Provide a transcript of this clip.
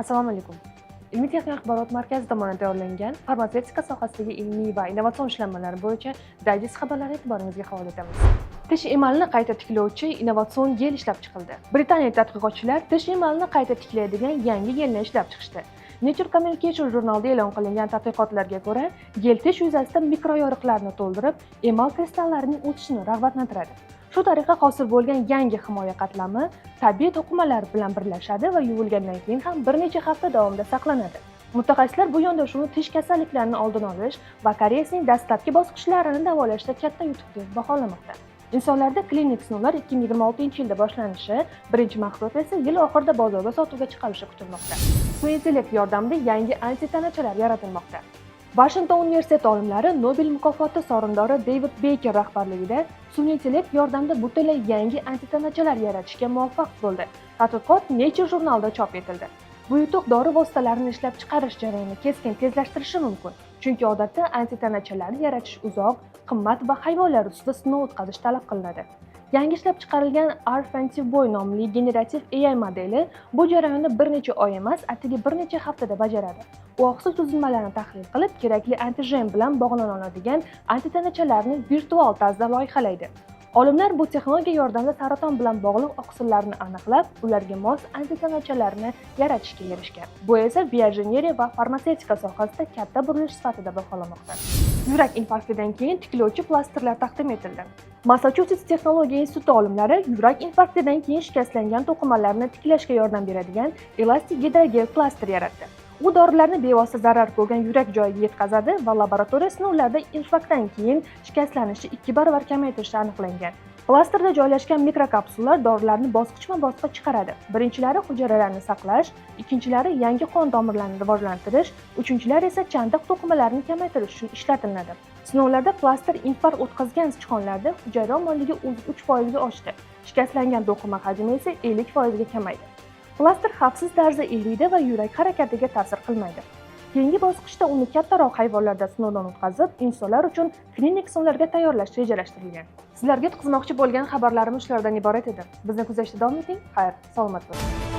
Assalomu alaykum. Ilmiy-texnik axborot markazi tomonidan tayyorlangan farmatsevtika sohasidagi ilmiy va innovatsion ishlanmalar bo'yicha dayjest xabarlarni e'tiboringizga havola etamiz. Tish emalini qayta tiklovchi innovatsion gel ishlab chiqildi. Britaniyalik tadqiqotchilar tish emalini qayta tiklaydigan yangi gelni ishlab chiqishdi. Nature Communication jurnalida e'lon qilingan tadqiqotlarga ko'ra, gel tish yuzasida mikroyoriqlarni to'ldirib, emal kristallarining o'tishini rag'batlantiradi. Shu tariqa hosil bo'lgan yangi himoya qatlami tabiiy to'qimalar bilan birlashadi va yuvilgandan keyin ham bir necha hafta davomida saqlanadi. Mutaxassislar bu yondashuvni tish kasalliklarini oldini olish va kariyesning dastlabki bosqichlarini davolashda katta yutuq deb baholamoqda. Insonlarda klinik sinovlar 2026-yilda boshlanishi, birinchi mahsulot esa yil oxirida bozorga sotuvga chiqarilishi kutilmoqda. Sun'iy intellekt yordamida yangi antitanachalar yaratilmoqda. Washington universiteti olimlari Nobel mukofoti sovrindori David Baker rahbarligida sun'iy intellekt yordamida butunlay yangi antitanachalar yaratishga muvaffaq bo'ldi. Tadqiqot Nature jurnalida chop etildi. Bu yutuq dori vositalarini ishlab chiqarish jarayonini keskin tezlashtirishi mumkin. Chunki odatda antitanachalarni yaratish uzoq, qimmat va hayvonlar ustida sinov o'tkazish talab qilinadi. Yangi ishlab chiqarilgan R-Fantiboy nomli generativ AI modeli bu jarayonni bir necha oy emas, atigi bir necha haftada bajaradi. U oqsil tuzilmalarni tahlil qilib, kerakli antigen bilan bog'lana oladigan antitanachalarni virtual tarzda loyihalaydi. Olimlar bu texnologiya yordamida saraton bilan bog'liq oqsillarni aniqlab, ularga mos antitanachalarni yaratishga erishgan. Bu esa bioinjinieriya va farmatsevtika sohasida katta burilish sifatida baholamoqda. Yurak infarktidan keyin tiklovchi plastrlar taqdim etildi. Massachusets texnologiya instituti olimlari yurak infarktidan keyin shikastlangan to'qimalarni tiklashga yordam beradigan elastik gidrogel plaster yaratdi. U dorilarni bevosita zarar ko'rgan yurak joyiga yetkazadi va laboratoriya sinovlarida infarktdan keyin shikastlanishi 2 barobar kamaytirishi aniqlangan. Plastrda joylashgan mikrokapsulalar dorilarni bosqichma-bosqich chiqaradi. Birinchilari hujayralarni saqlash, ikkinchilari yangi qon tomirlarini rivojlantirish, uchinchilari esa chandiq to'qimalarni kamaytirish uchun ishlatiladi. Sinovlarda plaster infarkt o'tkazgan sichqonlarda hujayra omonligi 3% ga oshdi. Shikastlangan to'qima hajmi esa 50% ga kamaydi. Plaster xavfsiz tarzda iliydi va yurak harakatiga ta'sir qilmaydi. Keyingi bosqichda uni kattaroq hayvonlarda sinovdan o'tkazib, insonlar uchun klinik sinovlarga tayyorlash rejalashtirilgan. Sizlarga yetkazmoqchi bo'lgan xabarlarimiz shulardan iborat edi. Bizni kuzatishda davom eting. Xayr, salomat bo'ling.